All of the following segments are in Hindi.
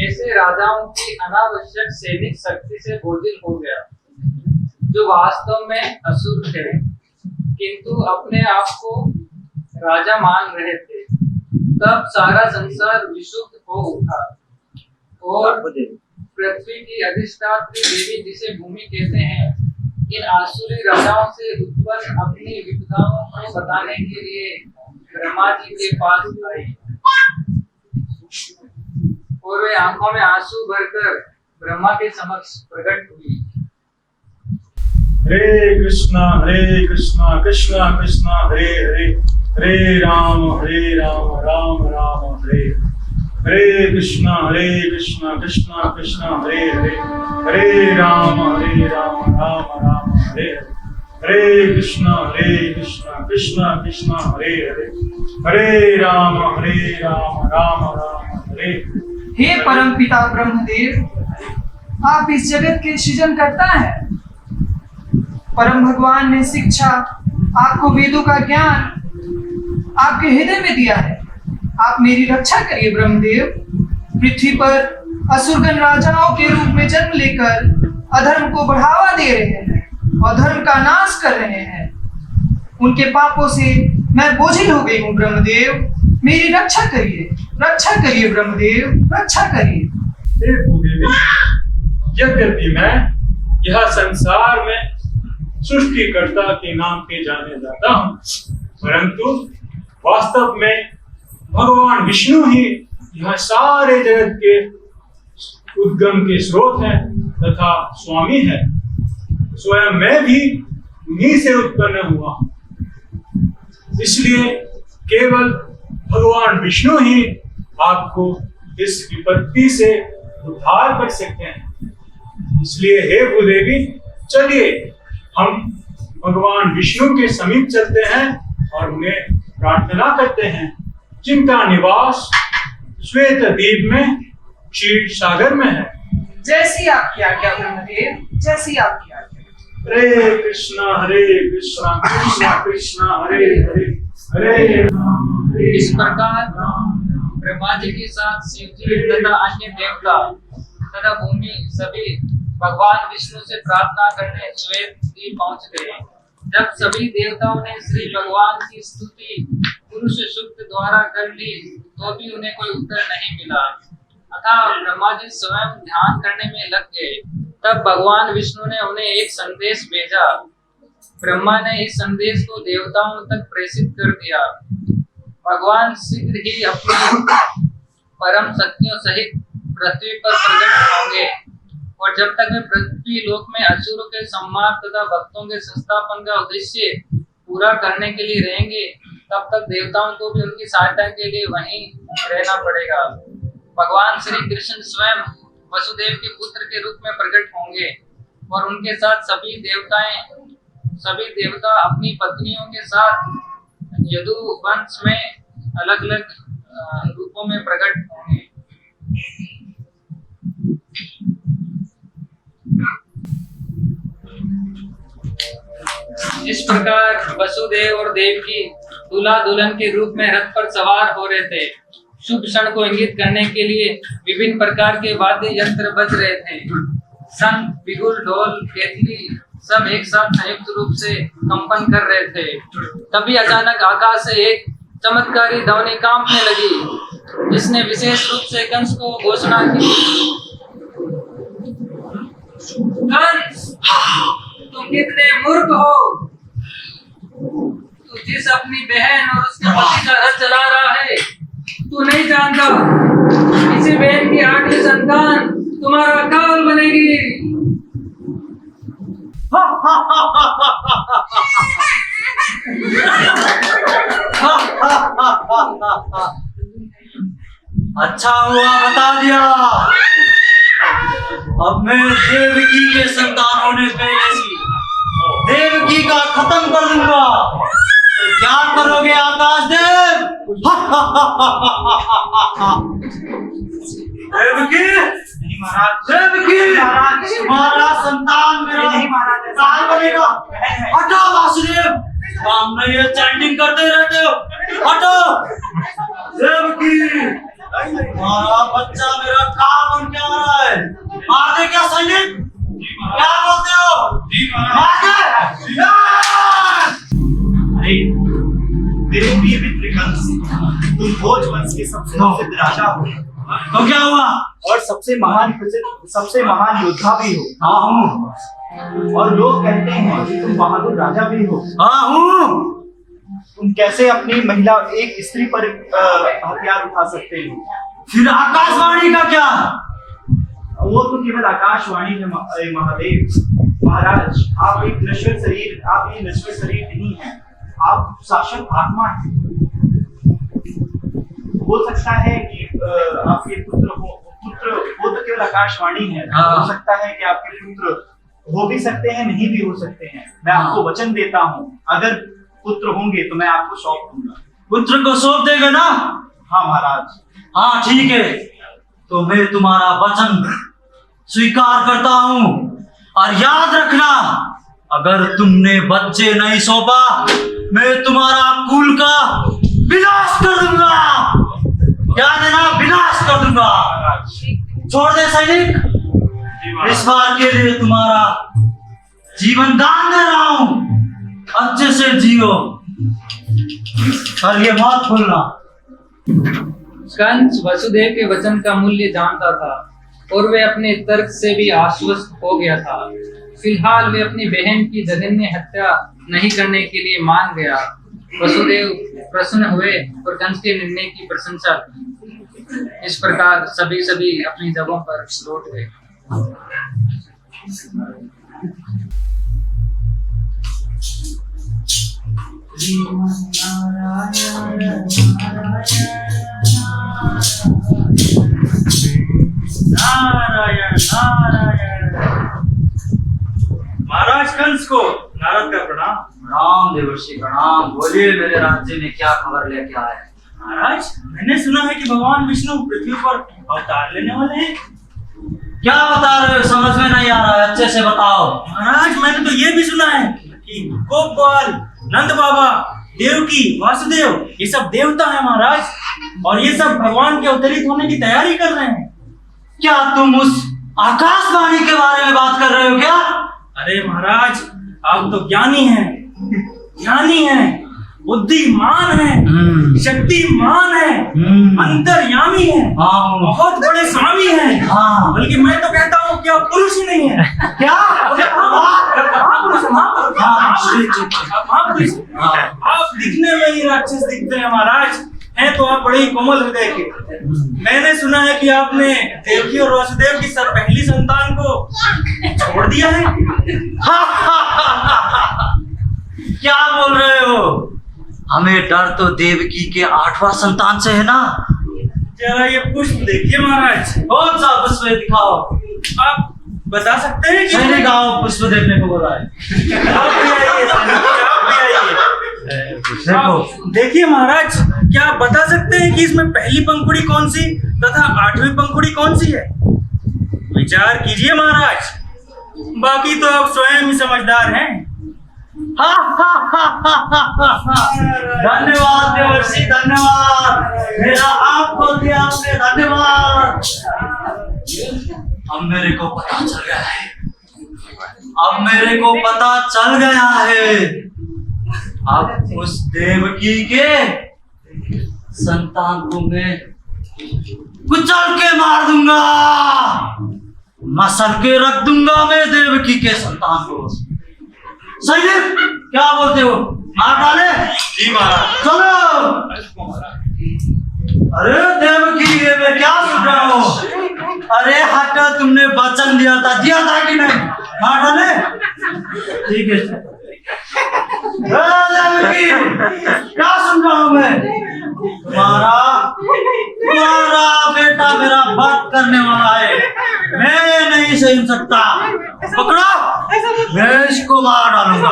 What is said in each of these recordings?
ऐसे राजाओं की अनावश्यक सैनिक शक्ति से बोझिल हो गया, जो वास्तव में असुर थे, किंतु अपने आप को राजा मान रहे थे। तब सारा संसार विशुद्ध हो उठा और पृथ्वी की अधिष्ठात्री देवी, जिसे भूमि कहते हैं, इन आसुरी राजाओं से उत्पन्न अपनी विपदाओं को बताने के लिए ब्रह्मा जी के पास आई और वे आंखों में आंसू भरकर ब्रह्मा के समक्ष प्रकट हुई। हरे कृष्णा कृष्णा कृष्णा हरे हरे, हरे राम राम राम हरे हरे, कृष्णा कृष्णा कृष्णा हरे हरे, हरे राम राम राम हरे हरे, कृष्णा कृष्णा कृष्णा हरे हरे, हरे राम राम राम हरे। हे परम पिता ब्रह्मदेव, आप इस जगत के सृजन करता है। परम भगवान ने शिक्षा, आपको वेदों का ज्ञान आपके हृदय में दिया है। आप मेरी रक्षा करिए ब्रह्मदेव। पृथ्वी पर असुरगण राजाओं के रूप में जन्म लेकर अधर्म को बढ़ावा दे रहे हैं, अधर्म का नाश कर रहे हैं। उनके पापों से मैं बोझिल हो गई हूँ ब्रह्मदेव, मेरी रक्षा करिए ब्रह्मदेव, रक्षा करिए। हे भूदेवी, यद्यपि मैं यह संसार में सृष्टिकर्ता के नाम पे जाने जाता हूँ, परंतु वास्तव में भगवान विष्णु ही यह सारे जगत के उद्गम के स्रोत हैं तथा स्वामी है। स्वयं मैं भी उन्हीं से उत्पन्न हुआ, इसलिए केवल भगवान विष्णु ही आपको इस विपत्ति से उद्धार कर सकते हैं। इसलिए हे भूदेवी, चलिए हम भगवान विष्णु के समीप चलते हैं और उन्हें प्रार्थना करते हैं, जिनका निवास श्वेत द्वीप में क्षीर सागर में है। जैसी आपकी आज्ञा ब्रह्मदेव, जैसी आपकी आज्ञा। हरे कृष्णा कृष्णा कृष्णा हरे हरे, हरे राम इस प्रकार ब्रह्मा जी के साथ शिव जी तथा अन्य देवता तथा भूमि सभी भगवान विष्णु से प्रार्थना करने श्वेत द्वीप पहुंच गए। जब सभी देवताओं ने श्री भगवान की स्तुति पुरुष सूक्त द्वारा कर ली, तो भी उन्हें कोई उत्तर नहीं मिला। अतः ब्रह्मा जी स्वयं ध्यान करने में लग गए। तब भगवान विष्णु ने उन्हें एक संदेश भेजा। ब्रह्मा ने इस संदेश को देवताओं तक प्रेषित कर दिया। भगवान शीघ्र ही अपनी परम शक्तियों सहित पृथ्वी पर प्रकट होंगे और जब तक वे पृथ्वी लोक में असुरों के संहार तथा भक्तों के संस्थापन का उद्देश्य पूरा करने के लिए रहेंगे, तब तक देवताओं को भी उनकी सहायता के लिए वहीं रहना पड़ेगा। भगवान श्री कृष्ण स्वयं वसुदेव के पुत्र के रूप में प्रकट होंगे और उनके साथ सभी देवता अपनी पत्नियों के साथ यदु वंश में अलग अलग रूपों में प्रकट होंगे। इस प्रकार वसुदेव और देवकी दूल्हा दुल्हन के रूप में रथ पर सवार हो रहे थे। शुभ क्षण को इंगित करने के लिए विभिन्न प्रकार के वाद्य यंत्र बज रहे थे। शंख, बिगुल, ढोल, केतली सब एक साथ संयुक्त रूप से कंपन कर रहे थे। तभी अचानक आकाश से एक चमत्कारी ध्वनि कांपने लगी, जिसने विशेष रूप से कंस को घोषणा की, कंस, तुम कितने मूर्ख हो। तू जिस अपनी बहन और उसके पति का रथ चला रहा है, तू नहीं जानता इसी बहन की आठवीं संतान तुम्हारा काल बनेगी। अच्छा हुआ बता दिया। अब मैं देवकी के संतान होने पहले ही देवकी का खत्म कर दूंगा। तो क्या करोगे आकाश देव? देवकी, देवकी, तुम्हारा संतान मेरा काल बनेगा। हटो वासुदेव, सामने ये चैंटिंग करते रहते हो, हटो। देवकी, तुम्हारा बच्चा मेरा काल मारे क्या सैनिक? क्या बोलते हो? अरे मेरे प्रिय मित्र कंस, तुम भोज वंश के सबसे प्रसिद्ध राजा हो तो क्या हुआ? और सबसे महान योद्धा भी हो। हाँ हूँ। और लोग कहते हैं कि तुम बहादुर राजा भी हो। हाँ हूँ। तुम कैसे अपनी महिला एक स्त्री पर हथियार उठा सकते हो? फिर आकाशवाणी का क्या? वो तो केवल आकाशवाणी है महादेव। महाराज, आप एक नश्वर शरीर नहीं है, आप शासक आत्मा हैं। हो सकता है कि आपके पुत्र वो तो केवल आकाशवाणी है। हो सकता है कि आपके पुत्र हो भी सकते हैं, नहीं भी हो सकते हैं। मैं आपको वचन देता हूँ, अगर पुत्र होंगे तो मैं आपको सौंप दूंगा। पुत्र को सौंप देगा ना? हाँ महाराज। हाँ ठीक है, तो मैं तुम्हारा वचन स्वीकार करता हूँ। और याद रखना, अगर तुमने बच्चे नहीं सौंपा, मैं तुम्हारा कुल का विनाश कर दूंगा। याद है ना, विनाश कर दूंगा। छोड़ दे सैनिक, इस बार के लिए तुम्हारा जीवन दान दे रहा हूँ। अच्छे से जियो और ये मत भूलना। कंस वसुदेव के वचन का मूल्य जानता था और वे अपने तर्क से भी आश्वस्त हो गया था। फिलहाल वे अपनी बहन की जघन्य हत्या नहीं करने के लिए मान गया। वसुदेव प्रसन्न हुए और कंस के निर्णय की प्रशंसा की। इस प्रकार सभी अपनी जगहों पर लौट गए। नारायण नारायण। महाराज कंस को नारद का प्रणाम। प्रणाम देवर्षि प्रणाम। बोलिए, मेरे राज्य में क्या खबर लेके आए? महाराज, मैंने सुना है कि भगवान विष्णु पृथ्वी पर अवतार लेने वाले हैं। क्या बता रहे हो? समझ में नहीं आ रहा है, अच्छे से बताओ। महाराज, मैंने तो ये भी सुना है कि गोपाल, नंद बाबा, देवकी, वासुदेव, ये सब देवता हैं महाराज, और ये सब भगवान के अवतरित होने की तैयारी कर रहे हैं। क्या तुम उस आकाशवाणी के बारे में बात कर रहे हो क्या? अरे महाराज, आप तो ज्ञानी हैं, बुद्धिमान हैं, शक्तिमान हैं, अंतर्यामी हैं, बहुत बड़े स्वामी हैं। बल्कि मैं तो कहता हूँ कि आप पुरुष ही नहीं हैं। क्या? आप दिखने में ही राक्षस दिखते हैं महाराज, हैं तो आप बड़े ही कोमल हृदय के। मैंने सुना है कि आपने देवकी और वासुदेव की पहली संतान को छोड़ दिया है। क्या बोल रहे हो? हमें डर तो देवकी के 8वां संतान से है ना। जरा ये पुष्प देखिए महाराज। कौन सा पुष्प है? दिखाओ। आप बता सकते हैं कि मैंने कहा पुष्प देखने को बोला है। आप भी आइए। देखो। देखिए महाराज, क्या आप बता सकते हैं कि इसमें पहली पंखुड़ी कौन सी तथा 8वीं पंखुड़ी कौन सी है? विचार कीजिए महाराज, बाकी तो आप स्वयं ही समझदार हैं। धन्यवाद देवर्षि, धन्यवाद। मेरा आँख खोल दिया आपने, धन्यवाद। अब मेरे को पता चल गया है। अब उस देवकी के संतान को मैं कुचल के मार दूंगा, मसल के रख दूंगा मैं देवकी के संतान को। सही है? क्या बोलते हो? मार डाले? जी महाराज। चलो। अरे देवकी, ये मैं क्या सुन रहा हूँ? अरे हटा, तुमने वचन दिया था कि नहीं? मार डाले? ठीक है। देवकी, क्या सुन रहा हूँ मैं? तुम्हारा बेटा मेरा वध करने वाला है, मैं नहीं सह सकता। पकड़ो, मैं इसको मार डालूंगा।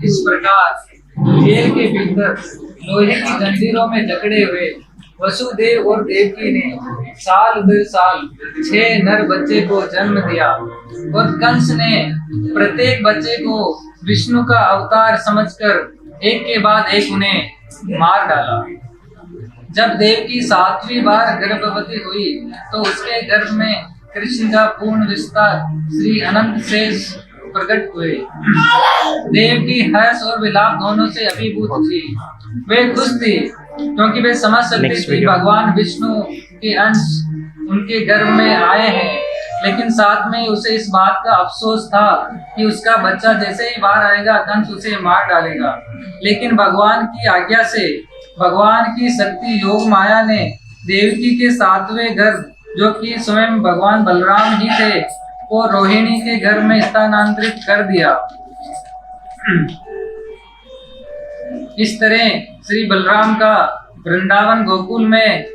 इस प्रकार जेल के भीतर लोहे की जंजीरों में जकड़े हुए वसुदेव और देवकी ने साल दर साल 6 नर बच्चे को जन्म दिया और कंस ने प्रत्येक बच्चे को विष्णु का अवतार समझकर एक के बाद एक उन्हें मार डाला। जब देवकी 7वीं बार गर्भवती हुई तो उसके गर्भ में कृष्ण का पूर्ण विस्तार श्री अनंत शेष प्रकट हुए। देवकी हर्ष और विलाप दोनों से अभिभूत थी। वे खुश थी क्योंकि वे समझ सकती थी भगवान विष्णु के अंश उनके गर्भ में आए हैं, लेकिन साथ में उसे इस बात का अफसोस था कि उसका बच्चा जैसे ही बाहर आएगा कंस उसे मार डालेगा। लेकिन भगवान की आज्ञा से भगवान की शक्ति योग माया ने देवकी के 7वें गर्भ, जो कि स्वयं भगवान बलराम ही थे, को रोहिणी के गर्भ में स्थानांतरित कर दिया। इस तरह श्री बलराम का वृंदावन गोकुल में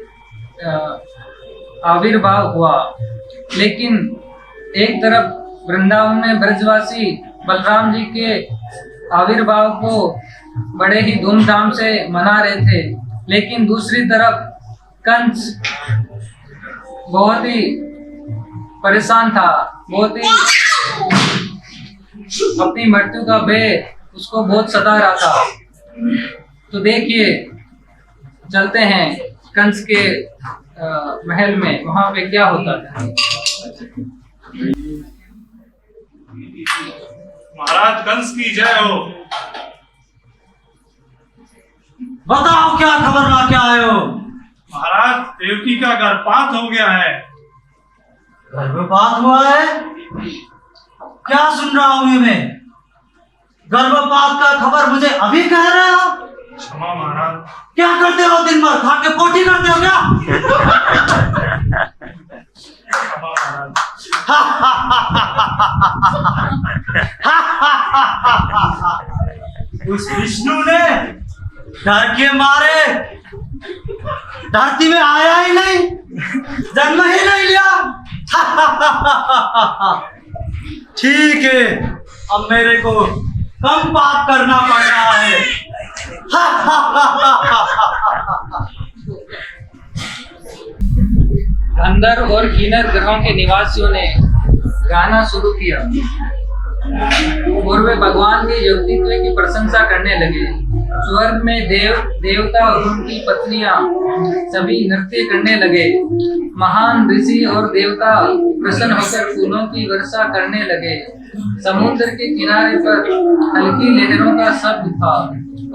आविर्भाव हुआ। लेकिन एक तरफ वृंदावन में ब्रजवासी बलराम जी के आविर्भाव को बड़े ही धूमधाम से मना रहे थे, लेकिन दूसरी तरफ कंस बहुत ही परेशान था, बहुत ही अपनी मृत्यु का भय उसको बहुत सता रहा था। तो देखिए, चलते हैं कंस के महल में, वहां पे क्या होता है। महाराज कंस की जय हो। बताओ क्या खबर ला के आए हो। महाराज देवकी का गर्भपात हो गया है। गर्भपात हुआ है? क्या सुन रहा हूं ये मैं? गर्भपात का खबर मुझे अभी कह रहे हो? क्षमा महाराज। क्या करते हो दिन भर? खा के पोटी करते हो क्या? क्षमा महाराज। उस विष्णु ने डर के मारे धरती में आया ही नहीं, जन्म ही नहीं लिया। ठीक है, अब मेरे को कम पाप करना पड़ रहा है। गंधर्व और किन्नर ग्रहों के निवासियों ने गाना शुरू किया और वे भगवान के योगित्व की प्रशंसा करने लगे। स्वर्ग में देव देवता और उनकी पत्नियां सभी नृत्य करने लगे। महान ऋषि और देवता प्रसन्न होकर फूलों की वर्षा करने लगे। समुद्र के किनारे पर हल्की लहरों का शब्द था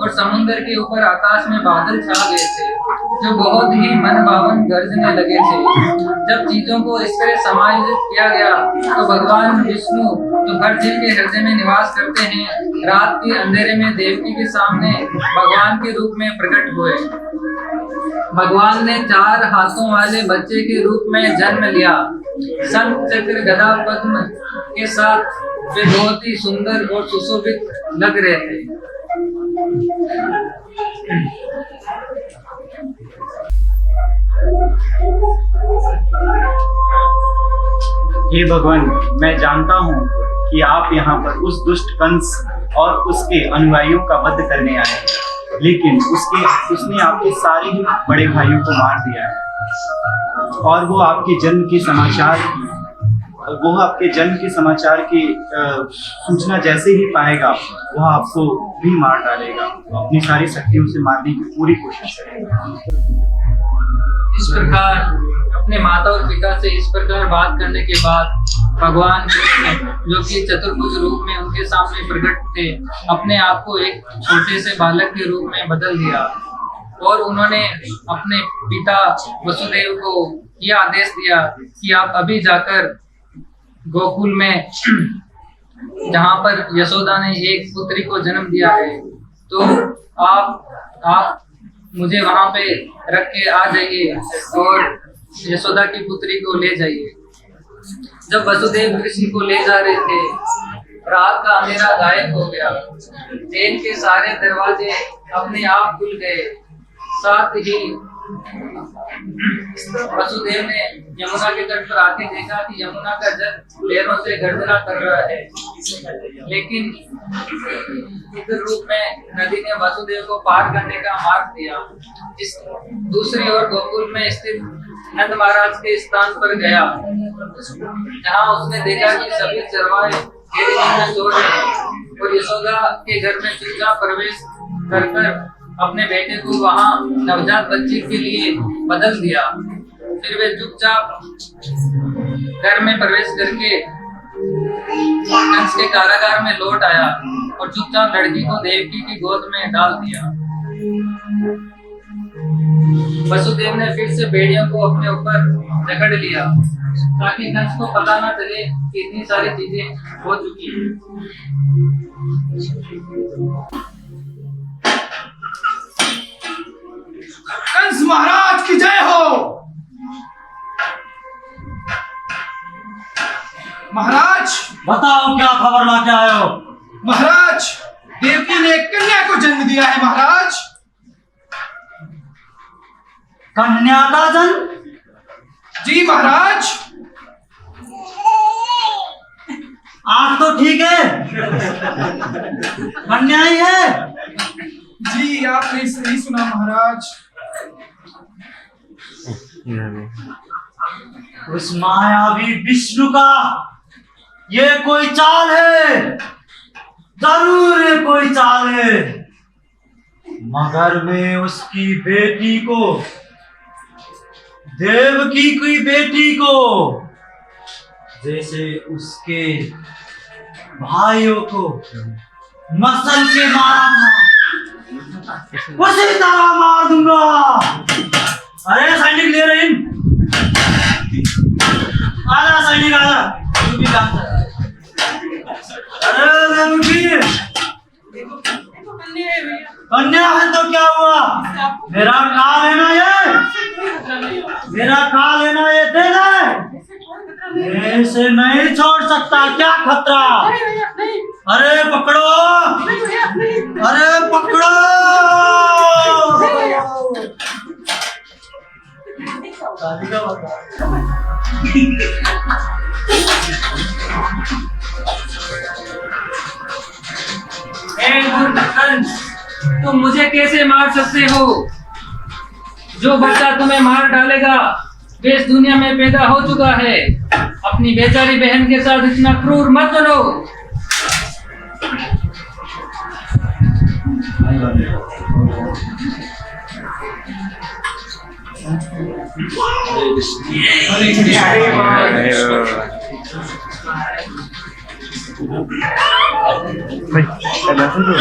और समुद्र के ऊपर आकाश में बादल छा गए थे जो बहुत ही मनभावन गरजने लगे थे। जब चीजों को इस तरह समायोजित किया गया तो भगवान विष्णु, जो हर जीव के हृदय में निवास करते हैं, रात के अंधेरे में देवकी के सामने भगवान के रूप में प्रकट हुए। भगवान ने 4 हाथों वाले बच्चे के रूप में जन्म लिया। शंख चक्र गदा पद्म के साथ वे बहुत ही सुंदर और सुशोभित लग रहे थे। हे भगवान, मैं जानता हूँ कि आप यहाँ पर उस दुष्ट कंस और उसके अनुयायियों का वध करने आए हैं, लेकिन उसने आपके सारे ही बड़े भाइयों को मार दिया है और वो आपके जन्म के समाचार की सूचना जैसे ही पाएगा वो आपको भी मार डालेगा। अपनी सारी शक्तियों से मारने की पूरी कोशिश करेगा। इस प्रकार अपने माता और पिता से इस प्रकार बात करने के बाद भगवान कृष्ण, जो कि चतुर्भुज रूप में उनके सामने प्रकट थे, अपने आप को एक छोटे से बालक के रूप में बदल दिया और उन्होंने अपने पिता वसुदेव को यह आदेश दिया कि आप अभी जाकर गोकुल में, जहाँ पर यशोदा ने एक पुत्री को जन्म दिया है, तो आप मुझे वहां पे रख के आ जाइए और यशोदा की पुत्री को ले जाइए। जब वसुदेव कृष्ण को ले जा रहे थे, रात का अंधेरा गायब हो गया। जेल के सारे दरवाजे अपने आप खुल गए। साथ ही वसुदेव ने यमुना के तट पर आके देखा कि यमुना का जल लहरों से गर्जना कर रहा है। लेकिन उग्र रूप में नदी ने वसुदेव को पार करने का मार्ग दिया। इस दूसरी ओर गोकुल में स्थित नंद महाराज के स्थान पर गया, जहाँ उसने देखा कि सभी चरवाहे घेरे में सो रहे हैं और यशोदा के घर में चुपचाप प्रवेश कर अपने बेटे को वहाँ नवजात बच्चे के लिए बदल दिया। फिर वे चुपचाप घर में प्रवेश करके कंस के कारागार में लौट आया और चुपचाप लड़की को देवकी की गोद में डाल दिया। वसुदेव ने फिर से भेड़ियों को अपने ऊपर जकड़ लिया ताकि कंस को पता न चले कि इतनी सारी चीजें हो चुकी हैं। कंस महाराज की जय हो। महाराज बताओ क्या खबर लाके आए हो? महाराज, देवकी ने एक कन्या को जन्म दिया है महाराज। कन्या का जन्म? जी महाराज। आज तो ठीक है, कन्या ही है। जी आपने सही सुना महाराज। उस मायावी विष्णु का ये कोई चाल है, जरूर ये कोई चाल है, मगर मैं उसकी बेटी को, देवकी की बेटी को, जैसे उसके भाइयों को मसल के मारा था, उसी तरह मार दूंगा। अरे सैनिक ले रहे हैं, आजा सैनिक आजा, तू भी काम कर। अरे देवकी, कन्या है तो क्या हुआ? मेरा काल है ना ये, मेरा काल है ना ये, दे दे, ऐसे नहीं छोड़ सकता। क्या खतरा? अरे पकड़ो, अरे पकड़ो। कंस, तुम मुझे कैसे मार सकते हो? जो बच्चा तुम्हें मार डालेगा वे इस दुनिया में पैदा हो चुका है। अपनी बेचारी बहन के साथ इतना क्रूर मत बनो। Baik, ada langsung tuh,